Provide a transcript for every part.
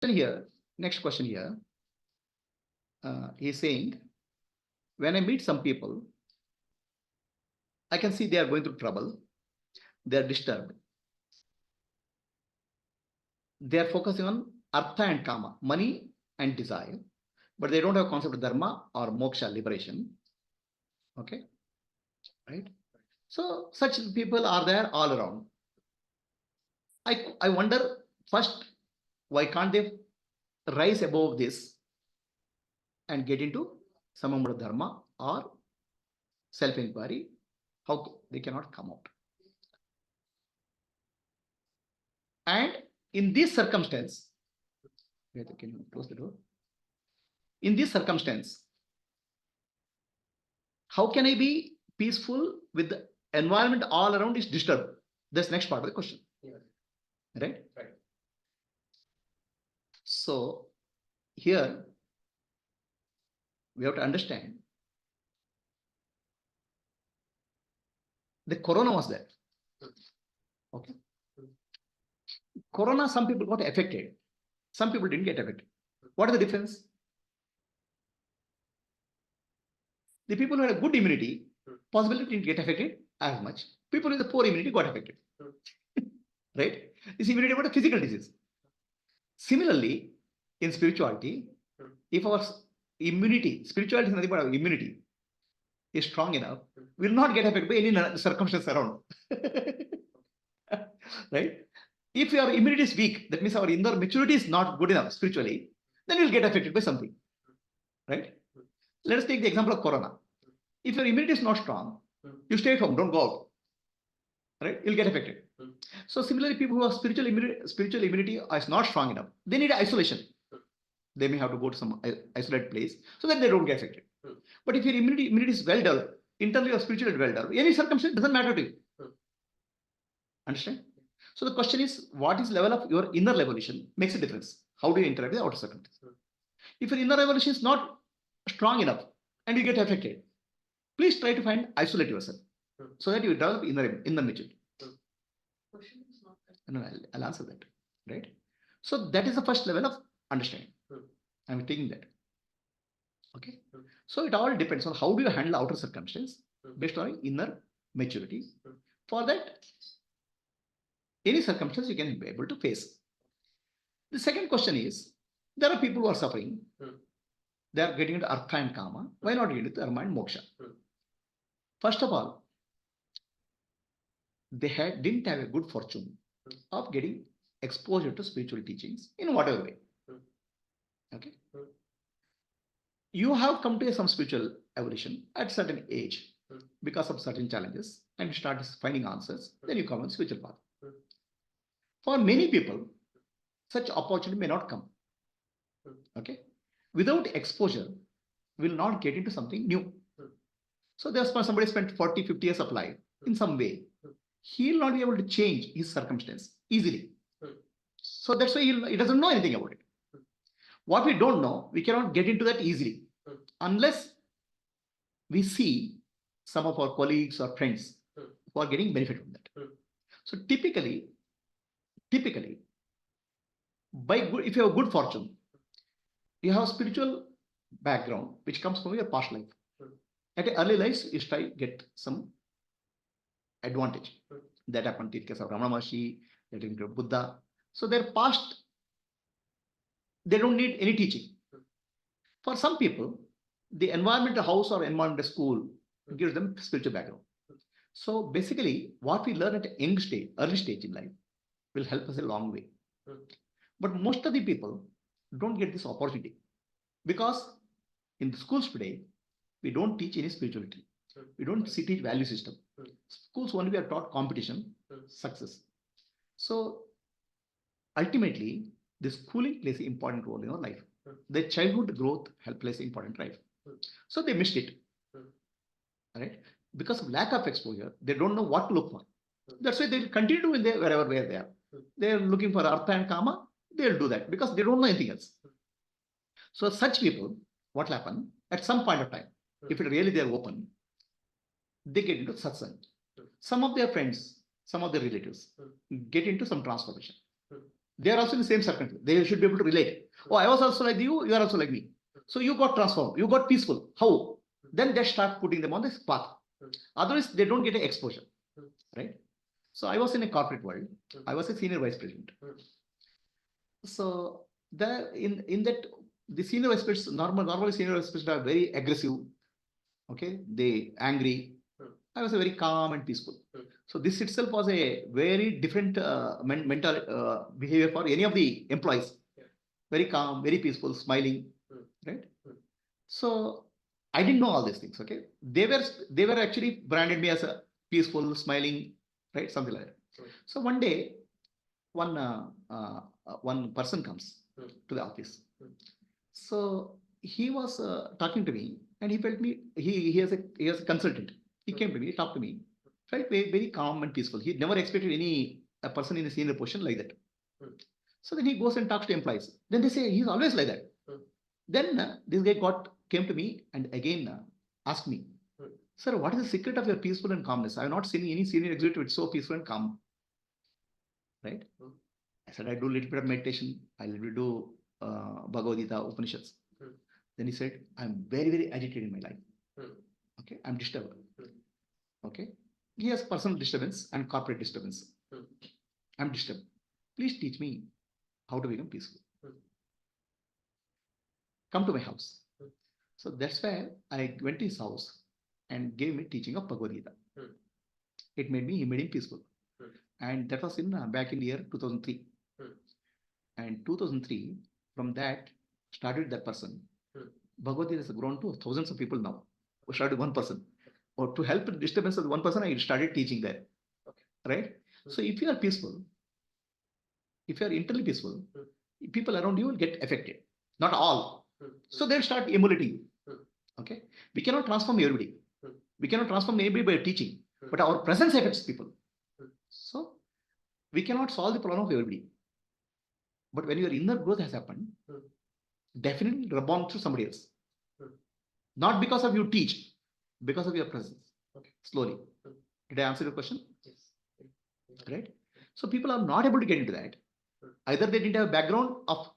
Here, next question here. He's saying, when I meet some people, I can see they are going through trouble. They are disturbed. They are focusing on Artha and Kama, money and desire, but they don't have a concept of dharma or moksha, liberation. Okay, right? So such people are there all around. I wonder first, why can't they rise above this and get into some amount of dharma or self-inquiry? How they cannot come out? And in this circumstance, can you close the door? In this circumstance, how can I be peaceful with the environment all around is disturbed? That's next part of the question. Yeah. Right? Right. So here we have to understand the corona was there. Okay. Corona, some people got affected, some people didn't get affected. What is the difference? The people who had a good immunity possibly didn't get affected as much. People with a poor immunity got affected. Right? This immunity was a physical disease. Similarly, in spirituality, if our immunity, spirituality is nothing but our immunity, is strong enough, will not get affected by any circumstance around. Right? If your immunity is weak, that means our inner maturity is not good enough spiritually, then you'll get affected by something. Right? Let us take the example of corona. If your immunity is not strong, you stay at home, don't go out. Right? You'll get affected. So similarly, people who have spiritual immunity is not strong enough, they need isolation. They may have to go to some isolated place so that they don't get affected. But if your immunity is well developed, internally or spiritually well developed, any circumstance doesn't matter to you. Understand? So the question is, what is level of your inner evolution makes a difference. How do you interact with the outer circumstance? If your inner evolution is not strong enough and you get affected, please try to isolate yourself so that you develop inner maturity. No, I'll answer that. Right? So that is the first level of understanding. I'm taking that. Okay. So it all depends on how do you handle outer circumstance based on inner maturity. For that, any circumstance you can be able to face. The second question is, there are people who are suffering. They are getting into Artha and Kama. Why not get into Dharma and Moksha? First of all, they didn't have a good fortune of getting exposure to spiritual teachings in whatever way. Okay. You have come to some spiritual evolution at certain age because of certain challenges and start finding answers, then you come on spiritual path. For many people, such opportunity may not come. Okay. Without exposure, will not get into something new. So there's somebody spent 40, 50 years of life in some way. He will not be able to change his circumstance easily. So that's why he doesn't know anything about it. What we don't know, we cannot get into that easily unless we see some of our colleagues or friends who are getting benefit from that. So typically, if you have good fortune, you have a spiritual background which comes from your past life. At an early life, you try to get some advantage. That happened in the case of Ramana Maharshi, that in Buddha. So their past, they don't need any teaching. For some people, the environment, house or environment, school gives them spiritual background. So basically, what we learn at an young stage, early stage in life, will help us a long way. But most of the people don't get this opportunity because in the schools today, we don't teach any spirituality. We don't teach value system. Schools only we are taught competition, success. So ultimately, the schooling plays an important role in our life. The childhood growth plays an important role. So they missed it. Right? Because of lack of exposure, they don't know what to look for. That's why they'll continue in there where they are. They're looking for Artha and Kama, they'll do that because they don't know anything else. So such people, what will happen at some point of time, if it really they are open, they get into satsang. Some of their friends, some of their relatives get into some transformation. They are also in the same circumstance. They should be able to relate. Oh, I was also like you are also like me. So you got transformed, you got peaceful. How? Then they start putting them on this path. Otherwise, they don't get an exposure, right? So I was in a corporate world. I was a senior vice president. So there in that the senior vice presidents, normally senior vice presidents are very aggressive. Okay, they angry. I was a very calm and peaceful. So this itself was a very different mental behavior for any of the employees. Very calm, very peaceful, smiling, right? So I didn't know all these things. Okay, they were actually branded me as a peaceful, smiling, right? Something like that. So one day, one person comes to the office. So he was talking to me, and he felt me. He has a consultant. He came to me, he talked to me, felt very, very calm and peaceful. He never expected a person in a senior position like that. So then he goes and talks to employees. Then they say he's always like that. Then this guy came to me and again asked me, sir, what is the secret of your peaceful and calmness? I have not seen any senior executive with so peaceful and calm. Right? I said, I do a little bit of meditation. I will do Bhagavad Gita, Upanishads. Then he said, I'm very, very agitated in my life. Okay, I'm disturbed. Okay, he has personal disturbance and corporate disturbance. I'm disturbed. Please teach me how to become peaceful. Come to my house. So that's why I went to his house and gave me teaching of Bhagavad Gita. It made him peaceful. And that was in back in the year 2003. And 2003, from that started that person. Bhagavad Gita has grown to thousands of people now. We started one person. Or to help the disturbance of one person, I started teaching there. Right? So if you are peaceful, if you are internally peaceful, people around you will get affected. Not all. So they'll start emulating you. Okay? We cannot transform everybody. We cannot transform anybody by teaching. But our presence affects people. So we cannot solve the problem of everybody. But when your inner growth has happened, definitely rub on through somebody else. Not because of you teach, because of your presence. Slowly. Did I answer your question? Yes. Right? So people are not able to get into that. Either they didn't have a background of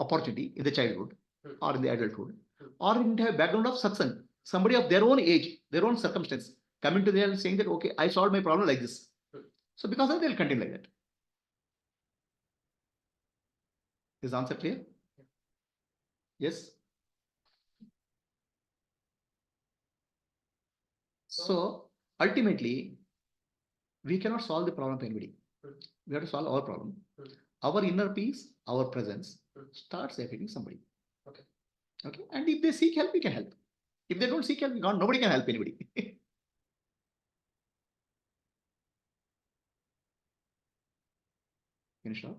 opportunity in the childhood or in the adulthood, or didn't have a background of satsang. Somebody of their own age, their own circumstance, coming to them and saying that, okay, I solved my problem like this. So because of that, they'll continue like that. Is the answer clear? Yes? So ultimately, we cannot solve the problem of anybody. We have to solve our problem. Our inner peace, our presence starts affecting somebody. Okay. And if they seek help, we can help. If they don't seek help, nobody can help anybody. Can you stop?